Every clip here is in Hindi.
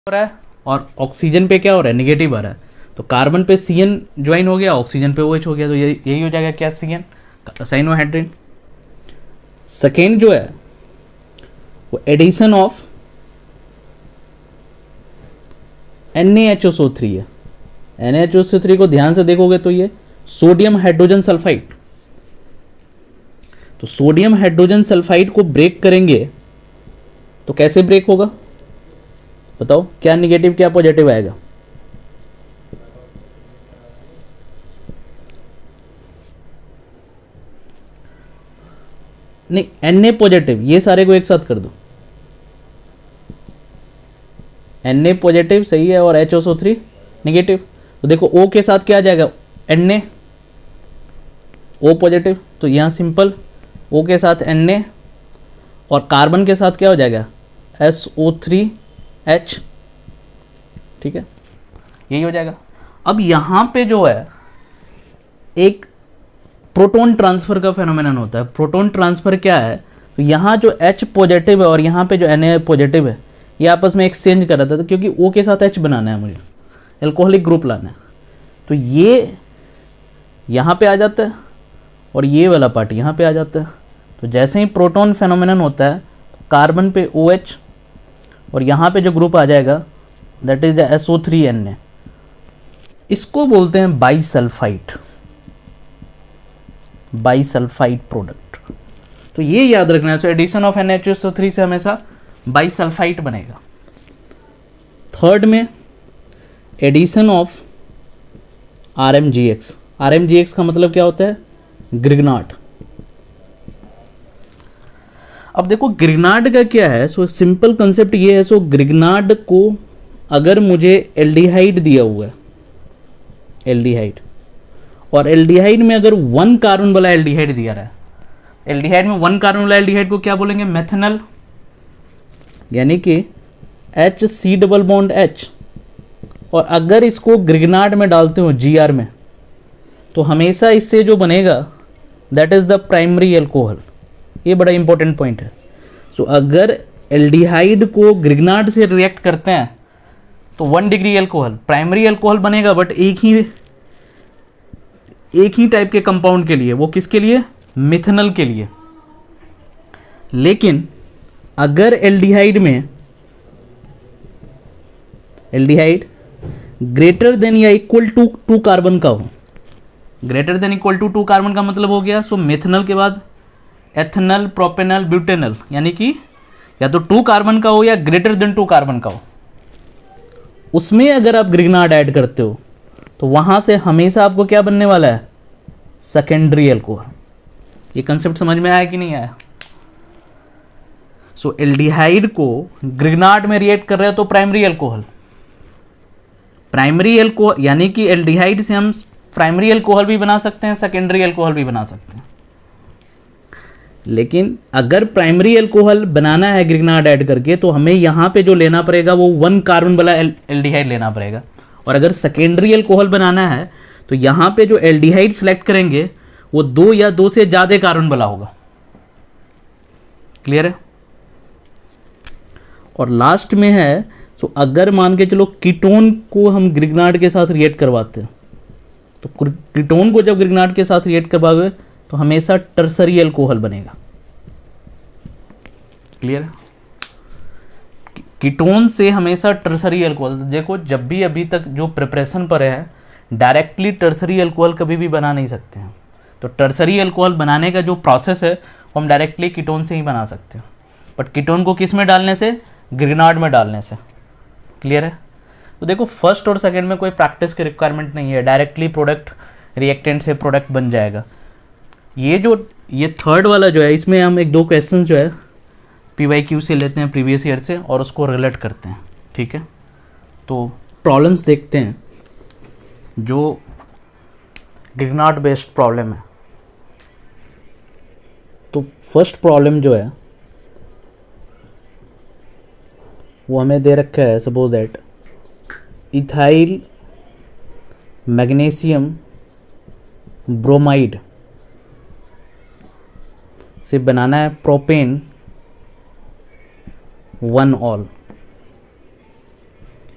हो रहा है और ऑक्सीजन पे क्या हो रहा है, नेगेटिव आ रहा है। तो कार्बन पे CN ज्वाइन हो गया, ऑक्सीजन पे OH हो गया, तो यही हो जाएगा क्या, CN साइनोहाइड्रिन। सेकेंड जो है वो एडिशन ऑफ NaHSO3 है। NaHSO3 को ध्यान से देखोगे तो ये सोडियम हाइड्रोजन सल्फाइड, तो सोडियम हाइड्रोजन सल्फाइड को ब्रेक करेंगे तो कैसे ब्रेक होगा बताओ, क्या निगेटिव क्या पॉजिटिव आएगा? नहीं, Na पॉजिटिव, ये सारे को एक साथ कर दो। Na पॉजिटिव सही है और HSO3 निगेटिव, तो देखो O के साथ क्या आ जाएगा, Na, O पॉजिटिव, तो यहां सिंपल O के साथ Na और कार्बन के साथ क्या हो जाएगा, SO3H, ठीक है, यही हो जाएगा। अब यहां पे जो है एक प्रोटॉन ट्रांसफर का फेनोमेनन होता है। प्रोटॉन ट्रांसफर क्या है, तो यहाँ जो H पॉजिटिव है और यहाँ पे जो Na पॉजिटिव है ये आपस में एक्सचेंज कर रहा था, तो क्योंकि O के साथ H बनाना है मुझे, एल्कोहलिक ग्रुप लाना है, तो ये यहाँ पे आ जाता है और ये वाला पार्ट यहाँ पे आ जाता है। तो जैसे ही प्रोटॉन फेनोमेनन होता है कार्बन पे OH और यहाँ पे जो ग्रुप आ जाएगा दैट इज द SO3Na, इसको बोलते हैं बाईसल्फाइड, बाईसल्फाइड प्रोडक्ट। तो ये याद रखना है, सो एडिशन ऑफ NaHSO3 से हमेशा बाईसल्फाइड बनेगा। थर्ड में एडिशन ऑफ RMGX। RMGX का मतलब क्या होता है, ग्रिग्नार्ड। अब देखो ग्रिग्नार्ड का क्या है, सो सिंपल कंसेप्ट ये है, सो ग्रिग्नार्ड को अगर मुझे एल्डिहाइड दिया हुआ है, एल्डिहाइड, और एल्डिहाइड में अगर 1 कार्बन वाला एल्डिहाइड दिया रहा है, एल्डिहाइड में 1 कार्बन वाला एल्डिहाइड को क्या बोलेंगे, मेथनल, यानी कि HC डबल बॉन्ड H, और अगर इसको ग्रिग्नार्ड में डालते हो GR में, तो हमेशा इससे जो बनेगा that is the primary alcohol. ये बड़ा इंपॉर्टेंट पॉइंट है। सो अगर एल्डिहाइड को ग्रिग्नार्ड से रिएक्ट करते हैं तो 1 डिग्री एल्कोहल, प्राइमरी एल्कोहल बनेगा, बट एक ही टाइप के कंपाउंड के लिए, वो किसके लिए, मिथनल के लिए। लेकिन अगर एल्डिहाइड में एल्डिहाइड ग्रेटर देन या इक्वल टू 2 कार्बन का हो, greater than equal to 2 carbon का मतलब हो गया, सो मिथनल के बाद एथनल, प्रोपेनल, ब्यूटेनल, यानी कि या तो 2 कार्बन का हो या ग्रेटर देन 2 कार्बन का हो, उसमें अगर आप ग्रिग्नार्ड ऐड करते हो तो वहां से हमेशा आपको क्या बनने वाला है, सेकेंडरी एल्कोहल। ये कंसेप्ट समझ में आया कि नहीं आया? सो एल्डिहाइड को ग्रिग्नार्ड में रिएक्ट कर रहे हो तो प्राइमरी एल्कोहल, प्राइमरी एल्कोहल यानी कि एल्डिहाइड से हम प्राइमरी एल्कोहल भी बना सकते हैं, सेकेंडरी एल्कोहल भी बना सकते हैं। लेकिन अगर प्राइमरी एल्कोहल बनाना है ग्रिग्नार्ड ऐड करके, तो हमें यहां पे जो लेना पड़ेगा वो 1 कार्बन वाला एल्डिहाइड लेना पड़ेगा, और अगर सेकेंडरी एल्कोहल बनाना है तो यहां पे जो एल्डिहाइड सेलेक्ट करेंगे वो 2 या 2 से ज्यादा कार्बन वाला होगा। क्लियर है? और लास्ट में है, तो अगर मान के चलो कीटोन को हम ग्रिग्नार्ड के साथ रिएक्ट करवाते हैं, तो कीटोन को जब ग्रिग्नार्ड के साथ रिएक्ट करवाओगे तो हमेशा टर्सरी एल्कोहल बनेगा। क्लियर? कीटोन से हमेशा टर्सरी एल्कोहल, देखो जब भी अभी तक जो प्रिपरेशन पर है डायरेक्टली टर्सरी एल्कोहल कभी भी बना नहीं सकते हैं। तो टर्सरी एल्कोहल बनाने का जो प्रोसेस है वो हम डायरेक्टली कीटोन से ही बना सकते हैं, बट कीटोन को किस में डालने से, ग्रिग्नार्ड में डालने से। क्लियर है? तो देखो फर्स्ट और सेकंड में कोई प्रैक्टिस की रिक्वायरमेंट नहीं है, डायरेक्टली प्रोडक्ट रिएक्टेंट से प्रोडक्ट बन जाएगा। ये थर्ड वाला जो है, इसमें हम 1-2 क्वेश्चन जो है PYQ से लेते हैं प्रीवियस ईयर से और उसको रिलेट करते हैं। ठीक है, तो प्रॉब्लम्स देखते हैं जो ग्रिग्नार्ड बेस्ड प्रॉब्लम है। तो फर्स्ट प्रॉब्लम जो है वो हमें दे रखा है, suppose that ethyl magnesium bromide से बनाना है propane 1 all.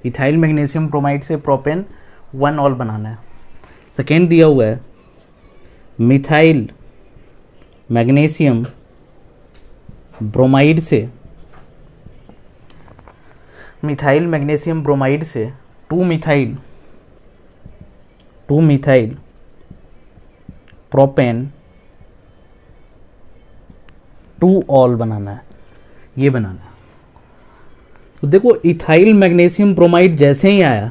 Ethyl magnesium bromide से प्रोपेन 1 ऑल बनाना है। सेकेंड दिया हुआ है मिथाइल मैग्नीशियम ब्रोमाइड से टू मिथाइल प्रोपेन 2 ऑल बनाना है, ये बनाना है। तो देखो इथाइल मैग्नीशियम ब्रोमाइड जैसे ही आया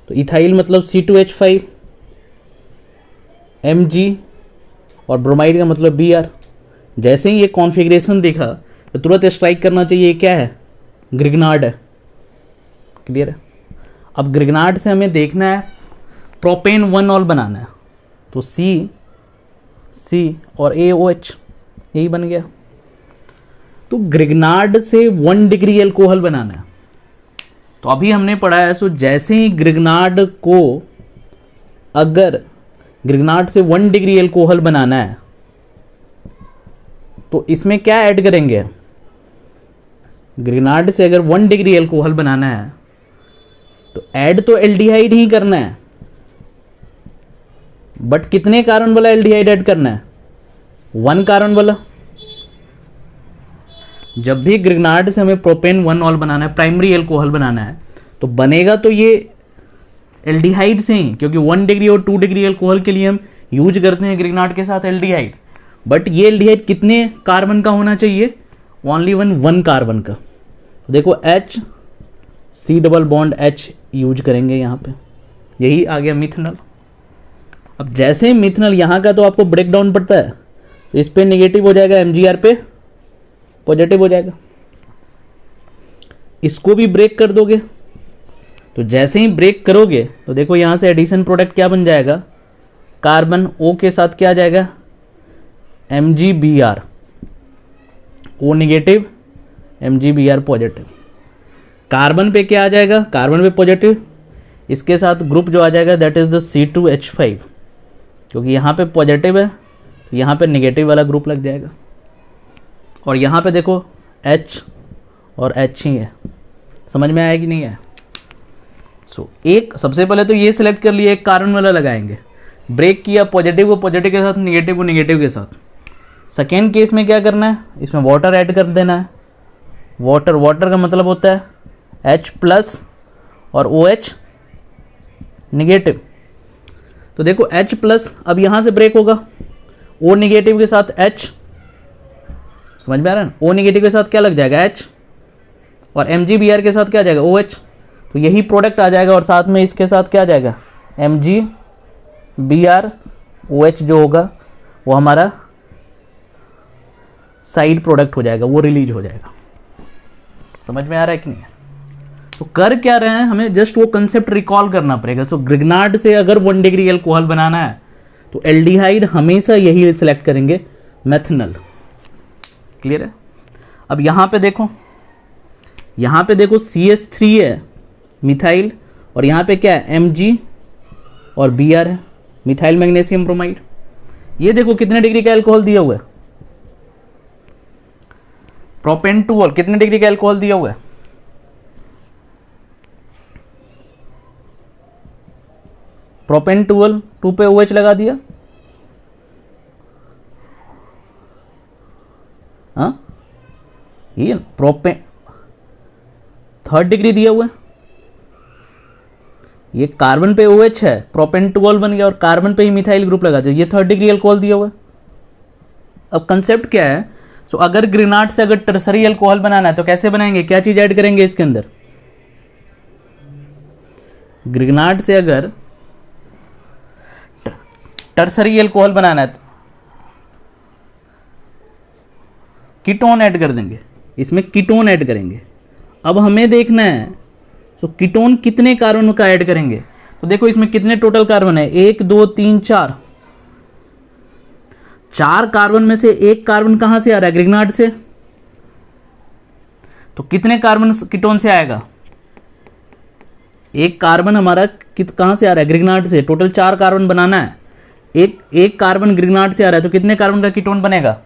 तो इथाइल मतलब C2H5 Mg और ब्रोमाइड का मतलब Br। जैसे ही ये कॉन्फ़िगरेशन देखा तो तुरंत स्ट्राइक करना चाहिए ये क्या है, ग्रिग्नार्ड है। क्लियर है। अब ग्रिग्नार्ड से हमें देखना है प्रोपेन 1 ऑल बनाना है, तो C और AOH यही बन गया। तो ग्रिग्नार्ड से 1 डिग्री एल्कोहल बनाना है। तो अभी हमने पढ़ा है, सो जैसे ही ग्रिग्नार्ड से 1 डिग्री एल्कोहल बनाना है तो इसमें क्या ऐड करेंगे, ग्रिग्नार्ड से अगर 1 डिग्री एल्कोहल बनाना है तो ऐड तो एल्डिहाइड ही करना है, बट कितने कार्बन वाला एल्डिहाइड ऐड करना है, 1 कार्बन वाला। जब भी ग्रिग्नार्ड से हमें प्रोपेन 1 ऑल बनाना है, प्राइमरी एल्कोहल बनाना है, तो बनेगा तो ये एल्डिहाइड से ही, क्योंकि 1 डिग्री और 2 डिग्री एल्कोहल के लिए हम यूज करते हैं ग्रिग्नार्ड के साथ एल्डिहाइड। बट ये एल्डिहाइड कितने कार्बन का होना चाहिए, ओनली 1 कार्बन का। देखो C double bond H use करेंगे यहाँ पे, यही आ गया मिथनल। अब जैसे मिथनल यहाँ का तो आपको ब्रेक डाउन पड़ता है, तो इस पे नेगेटिव हो जाएगा, MgR पे पॉजिटिव हो जाएगा। इसको भी ब्रेक कर दोगे, तो जैसे ही ब्रेक करोगे तो देखो यहां से एडिशन प्रोडक्ट क्या बन जाएगा, कार्बन O के साथ क्या आ जाएगा, MgBr, O negative MgBr positive. Carbon पे क्या आ जाएगा, कार्बन पे पॉजिटिव, इसके साथ ग्रुप जो आ जाएगा दैट इज द C2H5, क्योंकि यहाँ पे पॉजिटिव है, यहाँ पे नेगेटिव वाला ग्रुप लग जाएगा। और यहाँ पे देखो H और H ही है। समझ में आया कि नहीं है। एक सबसे पहले तो ये सिलेक्ट कर लिए, एक कार्बन वाला लगाएंगे, ब्रेक किया पॉजिटिव को पॉजिटिव के साथ, नेगेटिव को नेगेटिव के साथ। सेकेंड केस में क्या करना है, इसमें वाटर ऐड कर देना है। वाटर का मतलब होता है H प्लस और OH नेगेटिव। तो देखो H प्लस अब यहां से ब्रेक होगा, O नेगेटिव के साथ H, समझ में आ रहा है। O नेगेटिव के साथ क्या लग जाएगा, H, और MgBr के साथ क्या आ जाएगा, OH। तो यही प्रोडक्ट आ जाएगा, और साथ में इसके साथ क्या आ जाएगा, MgBr OH जो होगा वो हमारा साइड प्रोडक्ट हो जाएगा, वो रिलीज हो जाएगा। समझ में आ रहा है कि नहीं। तो कर क्या रहे हैं, हमें जस्ट वो कंसेप्ट रिकॉल करना पड़ेगा। सो ग्रिग्नार्ड से अगर 1 डिग्री एल्कोहल बनाना है तो एल्डिहाइड हमेशा यही सिलेक्ट करेंगे, मेथनल। क्लियर है। अब यहां पे देखो CH3 है मिथाइल, और यहां पे क्या है, Mg और Br है, मिथाइल मैग्नीशियम ब्रोमाइड। ये देखो कितने डिग्री का एल्कोहल दिया हुआ है, प्रोपेन 2 ऑल कितने डिग्री का एल्कोहल दिया हुआ है, प्रोपेन 2 पे OH लगा दिया। हाँ, ये प्रोपेन 3rd डिग्री दिया हुआ है, ये कार्बन पे OH है, प्रोपेन 2 बन गया, और कार्बन पे ही मिथाइल ग्रुप लगा दिया, ये 3rd डिग्री एल्कोहल दिया हुआ है। अब कंसेप्ट क्या है, तो अगर ग्रिग्नार्ड से अगर टर्सरी एल्कोहल बनाना है तो कैसे बनाएंगे, क्या चीज ऐड करेंगे इसके अंदर, ग्रिग्नार्ड से अगर टर्सरी एल्कोहल बनाना है तो कीटोन ऐड कर देंगे, इसमें कीटोन ऐड करेंगे। अब हमें देखना है तो कीटोन कितने कार्बन का ऐड करेंगे, तो देखो इसमें कितने टोटल कार्बन है, 1 2 3 4, 4 कार्बन में से 1 कार्बन कहां से आ रहा है, ग्रिग्नार्ड से। तो कितने कार्बन कीटोन से आएगा, 1 कार्बन हमारा कहां से आ रहा है, ग्रिग्नार्ड से। टोटल 4 कार्बन बनाना है, एक कार्बन ग्रिग्नार्ड से आ रहा है, तो कितने कार्बन का कीटोन बनेगा,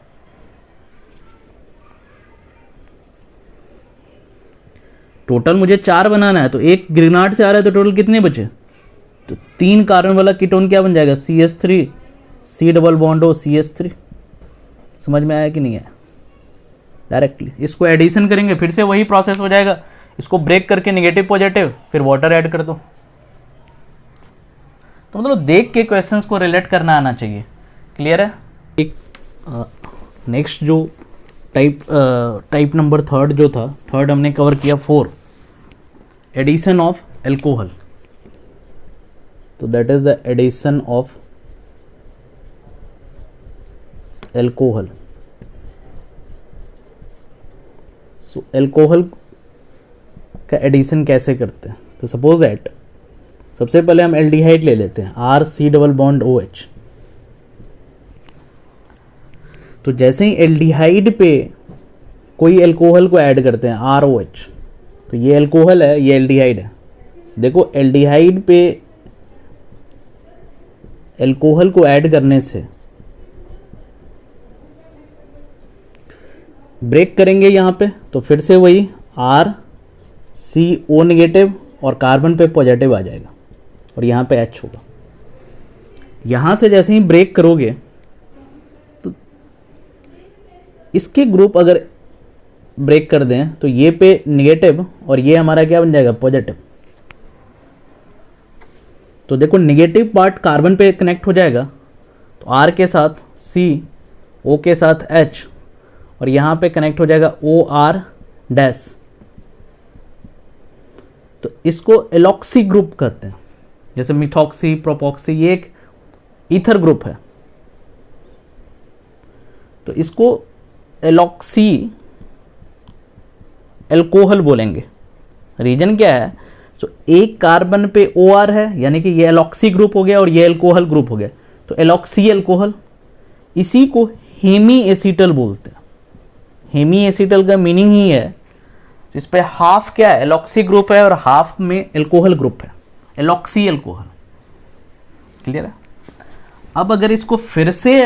टोटल मुझे 4 बनाना है, तो एक ग्रिग्नार्ड से आ रहा है, तो टोटल कितने बचे? तो 3 कार्बन वाला कीटोन क्या बन जाएगा? CH3, C double bond O CH3। समझ में आया कि नहीं आया? डायरेक्टली इसको एडिशन करेंगे, फिर से वही प्रोसेस हो जाएगा। इसको ब्रेक करके नेगेटिव पॉजिटिव, फिर वाटर ऐड कर दो। तो मतलब देख के क्वेश्चंस को रिलेट करना आना चाहिए। क्लियर है? एक नेक्स्ट जो टाइप नंबर थर्ड जो था, थर्ड हमने कवर किया 4, एडिशन ऑफ एल्कोहल। तो that is the addition of alcohol. So alcohol का एडिशन कैसे करते हैं? तो सपोज दैट सबसे पहले हम एल्डिहाइड ले लेते हैं, RC डबल बॉन्ड OH। तो जैसे ही एल्डिहाइड पे कोई एल्कोहल को ऐड करते हैं ROH, तो ये एल्कोहल है, ये एल्डिहाइड है। देखो एल्डिहाइड पे एल्कोहल को ऐड करने से ब्रेक करेंगे यहाँ पे, तो फिर से वही RCO नेगेटिव और कार्बन पे पॉजिटिव आ जाएगा और यहाँ पे H होगा। यहाँ से जैसे ही ब्रेक करोगे तो इसके ग्रुप अगर ब्रेक कर दें तो ये पे नेगेटिव और ये हमारा क्या बन जाएगा? पॉजिटिव। तो देखो नेगेटिव पार्ट कार्बन पे कनेक्ट हो जाएगा, तो R के साथ C, O के साथ H और यहाँ पे कनेक्ट हो जाएगा OR डैश। तो इसको एलॉक्सी ग्रुप कहते हैं। जैसे मिथॉक्सी, प्रोपॉक्सी, ये एक ईथर ग्रुप है, तो इसको एलॉक्सी एल्कोहल बोलेंगे। रीजन क्या है? तो एक कार्बन पे OR है, यानी कि ये एलॉक्सी ग्रुप हो गया और ये एल्कोहल ग्रुप हो गया, तो एलॉक्सी एल्कोहल। इसी को हेमी एसिटल बोलते हैं। हेमी एसिटल का मीनिंग ही है इस पे हाफ क्या है? एलॉक्सी ग्रुप है और हाफ में एल्कोहल ग्रुप है, एलॉक्सी एल्कोहल। क्लियर है? अब अगर इसको फिर से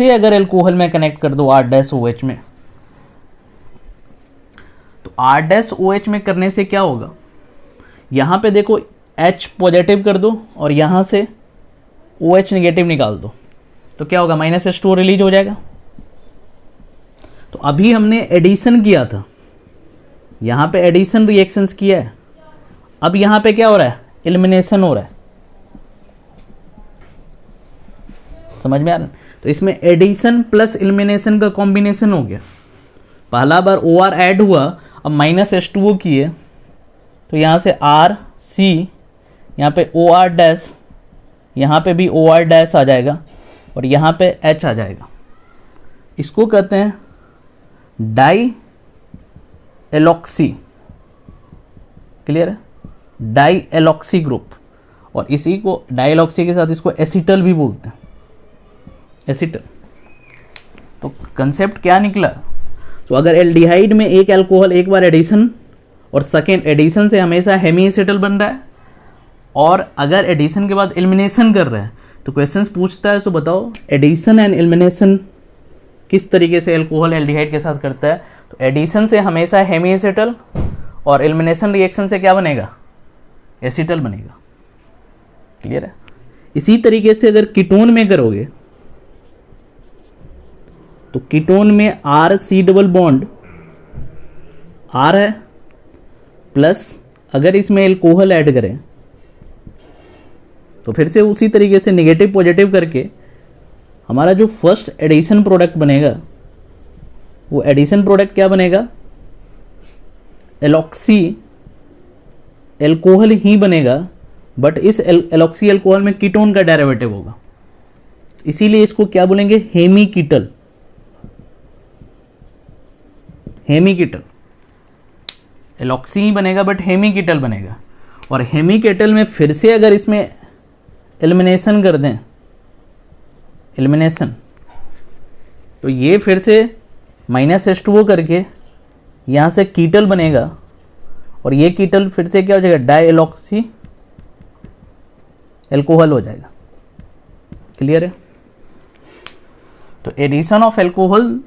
अगर एल्कोहल में कनेक्ट कर दो R-OH में, तो R-OH में करने से क्या होगा? यहां पे देखो H पॉजिटिव कर दो और यहां से OH नेगेटिव निकाल दो, तो क्या होगा? -H2O रिलीज हो जाएगा। तो अभी हमने एडिशन किया था, यहां पे एडिशन रिएक्शंस किया है, अब यहां पे क्या हो रहा है? एलिमिनेशन हो रहा है। समझ में आ रहा है? तो इसमें एडिशन प्लस एलिमिनेशन का कॉम्बिनेशन हो गया। पहला बार OR ऐड हुआ, अब -H2O किए, तो यहां से RC, यहां पे OR डैश, यहां पे भी OR डैश आ जाएगा और यहां पे H आ जाएगा। इसको कहते हैं डाई एलॉक्सी। क्लियर है? Dialkoxy group. और इसी को डाई एलॉक्सी के साथ इसको एसिटल भी बोलते हैं, एसिटल। तो कंसेप्ट क्या निकला? तो अगर एल्डिहाइड में एक अल्कोहल एक बार एडिशन और सेकेंड एडिशन से हमेशा हेमी एसिटल बन रहा है, और अगर एडिशन के बाद एलिमिनेशन कर रहा है, तो क्वेश्चंस पूछता है, तो बताओ एडिशन एंड एलिमिनेशन किस तरीके से अल्कोहल एल्डिहाइड के साथ करता है? तो एडिशन से हमेशा हेमी एसिटल और एलिमिनेशन रिएक्शन से क्या बनेगा? एसिटल बनेगा। क्लियर है? इसी तरीके से अगर कीटोन में करोगे, तो कीटोन में RC डबल बॉन्ड R है, प्लस अगर इसमें एल्कोहल ऐड करें तो फिर से उसी तरीके से नेगेटिव पॉजिटिव करके हमारा जो फर्स्ट एडिशन प्रोडक्ट बनेगा, वो एडिशन प्रोडक्ट क्या बनेगा? एलॉक्सी एल्कोहल ही बनेगा, बट इस एलॉक्सी एल्कोहल में कीटोन का डेरिवेटिव होगा, इसीलिए इसको क्या बोलेंगे? हेमी कीटल। हेमी कीटल एलॉक्सी ही बनेगा बट हेमी कीटल बनेगा। और हेमी कीटल में फिर से अगर इसमें एलिमिनेशन कर दें, एलिमिनेशन, तो ये फिर से -H2O करके यहाँ से कीटल बनेगा और ये कीटल फिर से क्या हो जाएगा? डाई एलॉक्सी एल्कोहल हो जाएगा। क्लियर है? तो एडिशन ऑफ एल्कोहल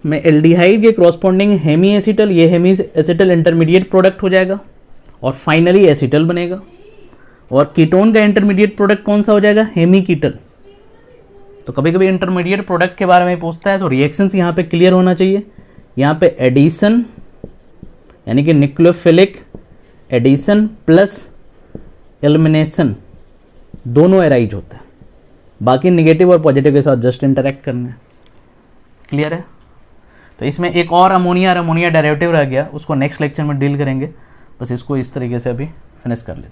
में एल्डिहाइड के कॉरस्पॉन्डिंग हेमी एसिटल, ये हेमी एसिटल इंटरमीडिएट प्रोडक्ट हो जाएगा और फाइनली एसिटल बनेगा। और कीटोन का इंटरमीडिएट प्रोडक्ट कौन सा हो जाएगा? हेमी कीटल। तो कभी कभी इंटरमीडिएट प्रोडक्ट के बारे में पूछता है तो रिएक्शंस यहाँ पे क्लियर होना चाहिए। यहाँ पे एडिशन यानी कि न्यूक्लियोफिलिक एडिशन प्लस एलिमिनेशन दोनों एराइज होता है, बाकी नेगेटिव और पॉजिटिव के साथ जस्ट इंटरेक्ट करना है। क्लियर है? तो इसमें एक और अमोनिया डेरिवेटिव रह गया, उसको नेक्स्ट लेक्चर में डील करेंगे। बस इसको इस तरीके से अभी फिनिश कर लेते हैं।